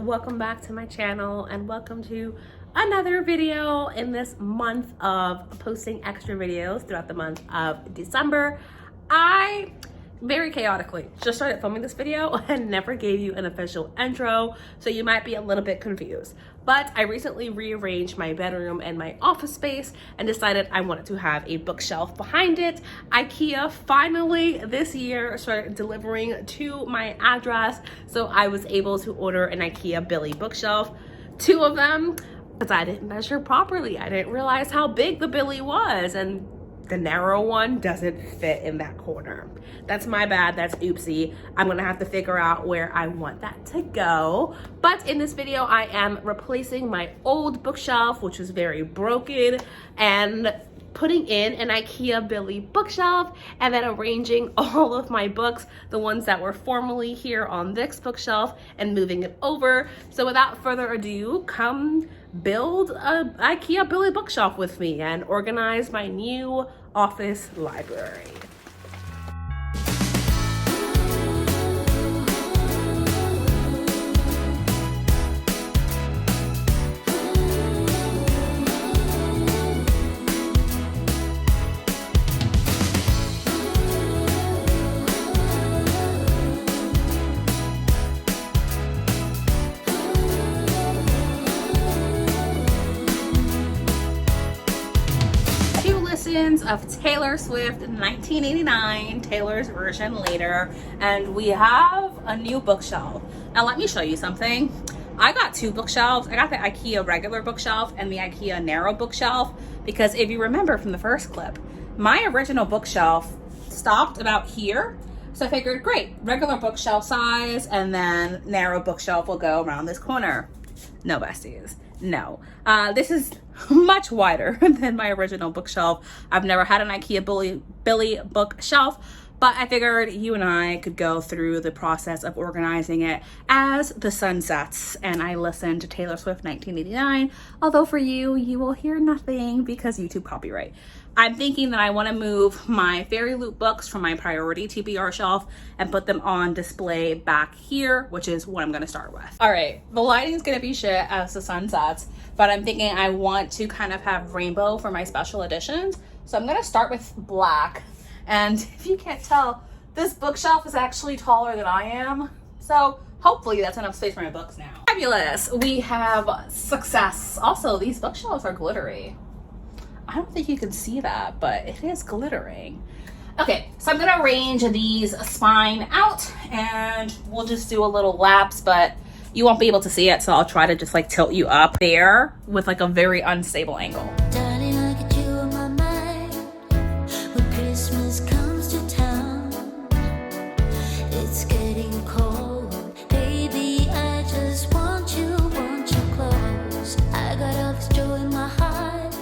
welcome back to my channel and welcome to another video in this month of posting extra videos throughout the month of December. I very chaotically just started filming this video and never gave you an official intro, so you might be a little bit confused. But I recently rearranged my bedroom and my office space and decided I wanted to have a bookshelf behind it. Ikea finally this year started delivering to my address, so I was able to order an Ikea Billie Bookshelf, 2 of them, because I didn't measure properly. I didn't realize how big the Billie was, and the narrow one doesn't fit in that corner. That's my bad, that's oopsie. I'm gonna have to figure out where I want that to go. But in this video, I am replacing my old bookshelf, which was very broken, and putting in an Ikea Billie Bookshelf, and then arranging all of my books, the ones that were formerly here on this bookshelf, and moving it over. So without further ado, come build a Ikea Billie Bookshelf with me and organize my new office library. Of Taylor Swift 1989, Taylor's version later, and we have a new bookshelf. Now let me show you something. I got 2 bookshelves. I got the Ikea regular bookshelf and the Ikea narrow bookshelf because if you remember from the first clip, my original bookshelf stopped about here. So I figured, great, regular bookshelf size, and then narrow bookshelf will go around this corner. No, besties. No, this is much wider than my original bookshelf. I've never had an Ikea Billie bookshelf, but I figured you and I could go through the process of organizing it as the sun sets and I listen to Taylor Swift 1989. Although for you, you will hear nothing because YouTube copyright. I'm thinking that I want to move my Fairy Loot books from my priority TBR shelf and put them on display back here, which is what I'm going to start with. All right, the lighting is going to be shit as the sun sets, but I'm thinking I want to kind of have rainbow for my special editions. So I'm going to start with black. And if you can't tell, this bookshelf is actually taller than I am. So hopefully that's enough space for my books now. Fabulous. We have success. Also, these bookshelves are glittery. I don't think you can see that, but it is glittering. Okay, so I'm gonna arrange these spine out and we'll just do a little lapse, but you won't be able to see it, so I'll try to just like tilt you up there with like a very unstable angle. Darling, I get you in my mind when Christmas comes to town. It's getting cold, baby, I just want you close. I got all this joy in my heart,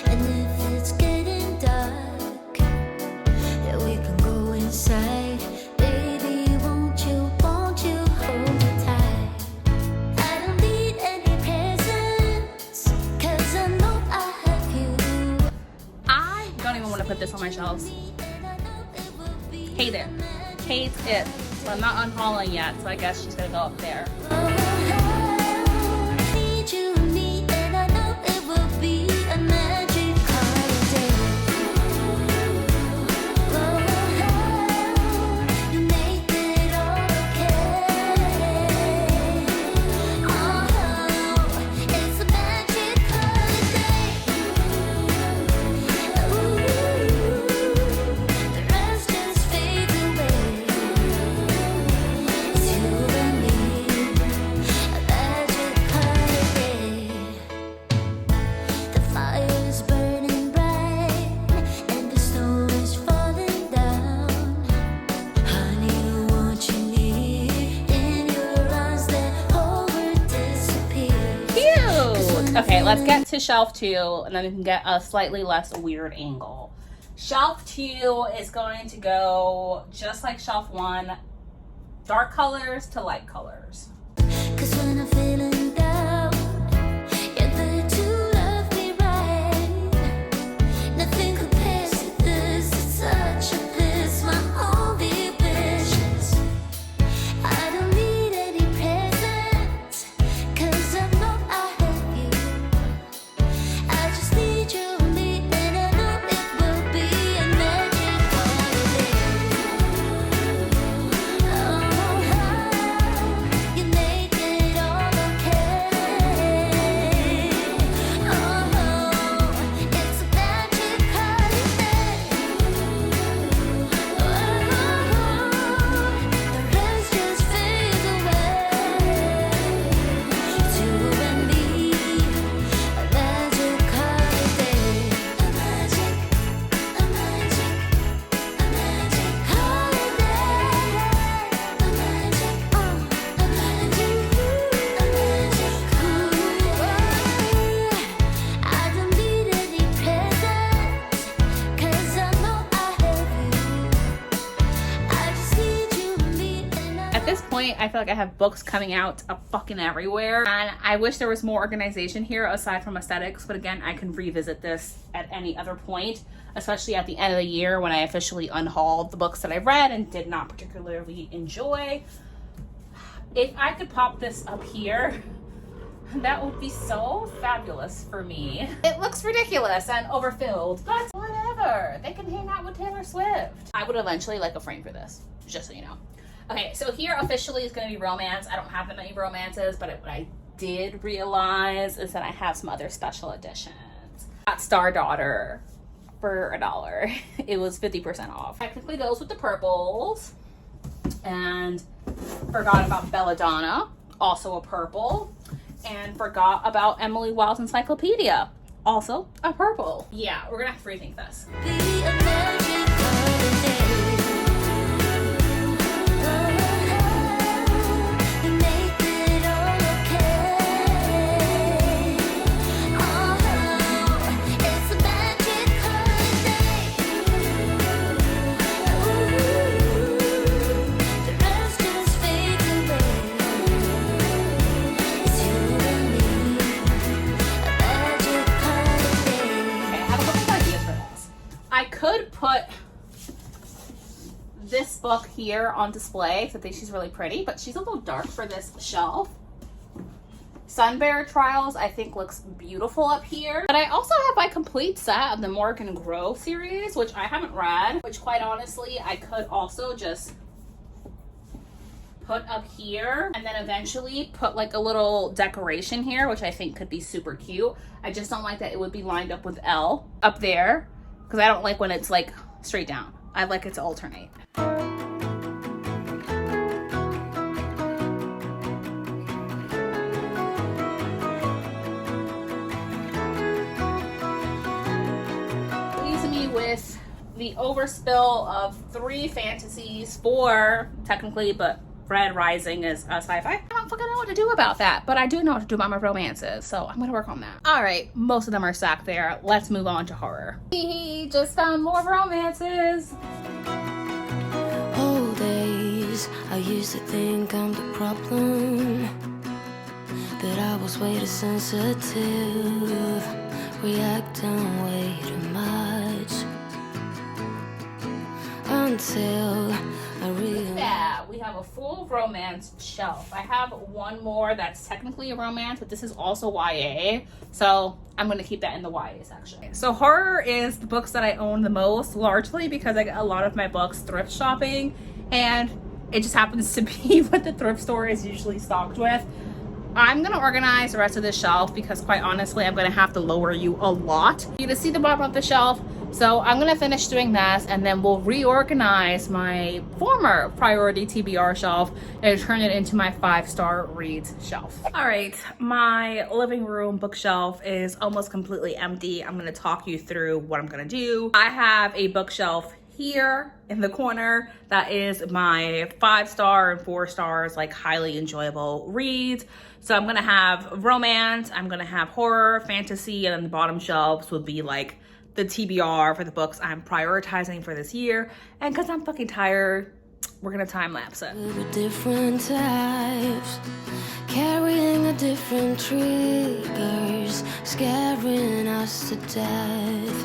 and if it's getting dark, yeah, we can go inside. Baby, won't you hold me tight? I don't need any presents, 'cause I know I have you. I don't even want to put this on my shelves. Hate it. Hate it. So I'm not unhauling yet, so I guess she's gonna go up there. Need you, and I know it will be a magic holiday. You make it all okay. Oh, it's a magic holiday. Ooh, the rest just fades away. It's you and me, a magic holiday. The fire is burning bright and the snow is falling down. Honey, what you need in your eyes, that over disappear. Cute. Okay, let's get to shelf 2 and then we can get a slightly less weird angle. Shelf 2 is going to go just like shelf 1, dark colors to light colors. 'Cause when I'm feeling down, you're there to love me right. Nothing compares to this. It's such a bliss, my only wishes. I don't need any presents. this point, I feel like I have books coming out fucking everywhere, and I wish there was more organization here aside from aesthetics, but again, I can revisit this at any other point, especially at the end of the year when I officially unhauled the books that I've read and did not particularly enjoy. If I could pop this up here, that would be so fabulous for me. It looks ridiculous and overfilled, but whatever. They can hang out with Taylor Swift. I would eventually like a frame for this, just so you know. Okay, so here officially is going to be romance. I don't have that many romances, but what I did realize is that I have some other special editions. Got Star Daughter for $1. It was 50% off. Technically goes with the purples. And forgot about Belladonna, also a purple. And forgot about Emily Wild's Encyclopedia, also a purple. Yeah, we're gonna have to rethink this. I could put this book here on display because I think she's really pretty, but she's a little dark for this shelf. Sunbear Trials I think looks beautiful up here. But I also have my complete set of the Morgan Grove series, which I haven't read, which quite honestly I could also just put up here and then eventually put like a little decoration here, which I think could be super cute. I just don't like that it would be lined up with L up there, because I don't like when it's like straight down. I like it to alternate. Leaves me with the overspill of 3 fantasies, 4 technically, but Red Rising is a sci-fi. I don't fucking know what to do about that, but I do know what to do about my romances, so I'm gonna work on that. All right, most of them are stacked there. Let's move on to horror. He just found more romances. Old days, I used to think I'm the problem, that I was way too sensitive, reacting way too much, until I realized. Yeah, we have a full romance shelf. I have one more that's technically a romance, but this is also YA, so I'm going to keep that in the YA section. So horror is the books that I own the most, largely because I get a lot of my books thrift shopping, and it just happens to be what the thrift store is usually stocked with. I'm going to organize the rest of the shelf because quite honestly, I'm going to have to lower you a lot for you to see the bottom of the shelf. So I'm going to finish doing that, and then we'll reorganize my former priority TBR shelf and turn it into my 5-star reads shelf. All right, my living room bookshelf is almost completely empty. I'm going to talk you through what I'm going to do. I have a bookshelf here in the corner that is my 5-star and 4 stars, like highly enjoyable reads. So I'm going to have romance, I'm going to have horror, fantasy, and then the bottom shelves would be like the TBR for the books I'm prioritizing for this year. And because I'm fucking tired, we're gonna time lapse it. We were different types, carrying a different triggers, scaring us to death.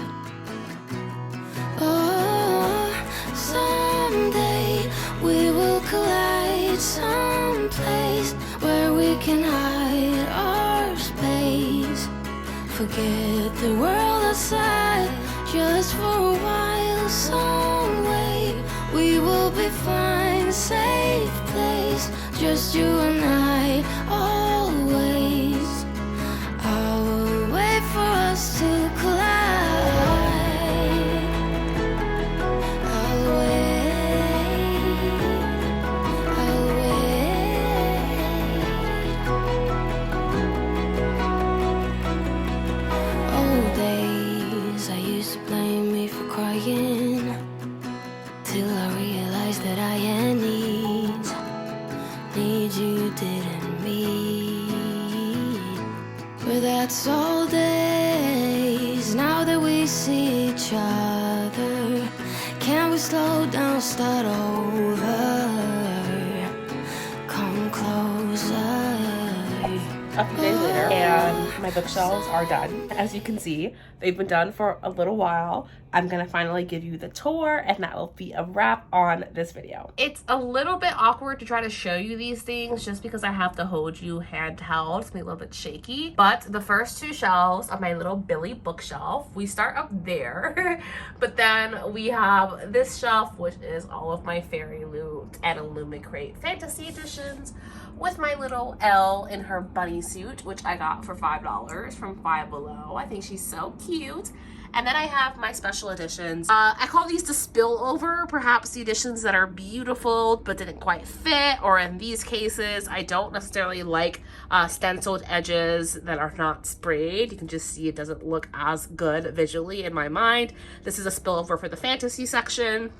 Oh, someday we will collide someplace where we can hide our space. Forget the world outside, just for a while, some way we will be fine, safe place, just you and I, always. I will wait for us to collide. I'll wait, I'll wait. Old days, I used to blame me for crying, till I realized that I had needs you didn't meet. But that's all days, now that we see each other, can we slow down, start over? a few days later and my bookshelves are done. As you can see, they've been done for a little while. I'm gonna finally give you the tour and that will be a wrap on this video. It's a little bit awkward to try to show you these things just because I have to hold you handheld. It's gonna be a little bit shaky. But the first two shelves of my little Billie bookshelf, we start up there. But then we have this shelf, which is all of my Fairy Loot and Illumicrate fantasy editions with my little Elle in her bunny suit, which I got for $5 from Five Below. I think she's so cute. And then I have my special editions. I call these the spillover, perhaps the editions that are beautiful but didn't quite fit, or in these cases, I don't necessarily like stenciled edges that are not sprayed. You can just see it doesn't look as good visually in my mind. This is a spillover for the fantasy section.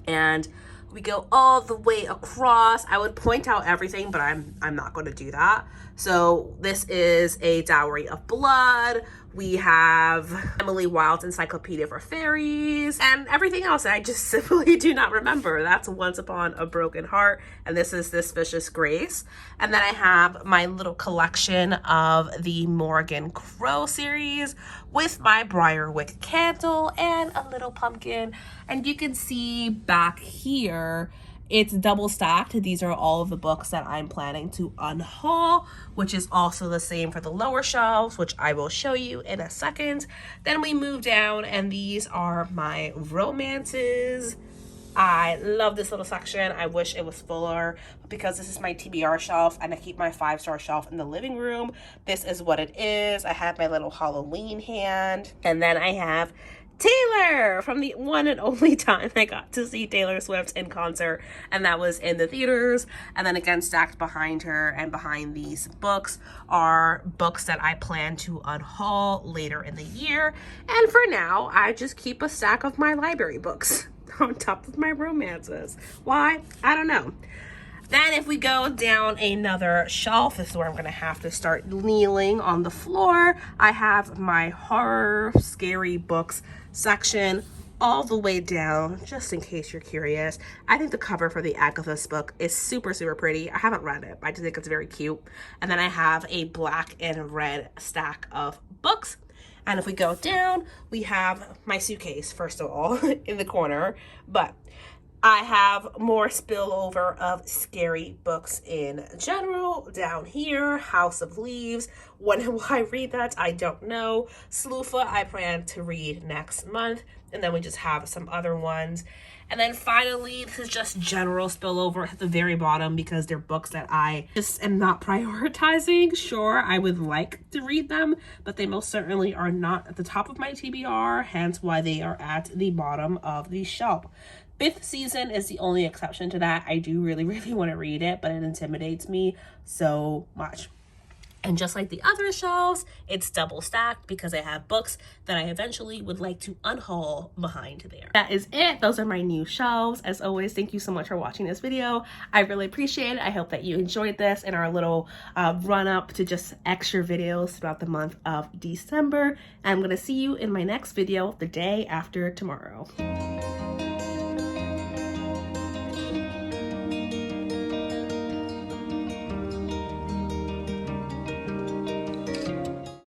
And we go all the way across. I would point out everything, but I'm not going to do that. So this is a Dowry of Blood. We have Emily Wilde's Encyclopedia for Fairies and everything else I just simply do not remember. That's Once Upon a Broken Heart, and this is This Vicious Grace. And then I have my little collection of the Morgan Crow series with my Briarwick candle and a little pumpkin. And you can see back here, it's double stacked. These are all of the books that I'm planning to unhaul, which is also the same for the lower shelves, which I will show you in a second. Then we move down and these are my romances. I love this little section. I wish it was fuller, but because this is my TBR shelf and I keep my 5-star shelf in the living room, this is what it is. I have my little Halloween hand, and then I have Taylor from the one and only time I got to see Taylor Swift in concert, and that was in the theaters. And then again, stacked behind her and behind these books are books that I plan to unhaul later in the year. And for now, I just keep a stack of my library books on top of my romances. Why? I don't know. Then if we go down another shelf, this is where I'm gonna have to start kneeling on the floor. I have my horror, scary books section all the way down, just in case you're curious. I think the cover for the Agatha's book is super, super pretty. I haven't read it, but I just think it's very cute. And then I have a black and red stack of books. And if we go down, we have my suitcase, first of all, in the corner. But I have more spillover of scary books in general. Down here, House of Leaves. When will I read that? I don't know. Sloofa, I plan to read next month. And then we just have some other ones. And then finally, this is just general spillover at the very bottom because they're books that I just am not prioritizing. Sure, I would like to read them, but they most certainly are not at the top of my TBR, hence why they are at the bottom of the shelf. Fifth Season is the only exception to that. I do really, really want to read it, but it intimidates me so much. And just like the other shelves, it's double stacked because I have books that I eventually would like to unhaul behind there. That is it. Those are my new shelves. As always, thank you so much for watching this video. I really appreciate it. I hope that you enjoyed this and our little run up to just extra videos throughout the month of December. And I'm going to see you in my next video the day after tomorrow.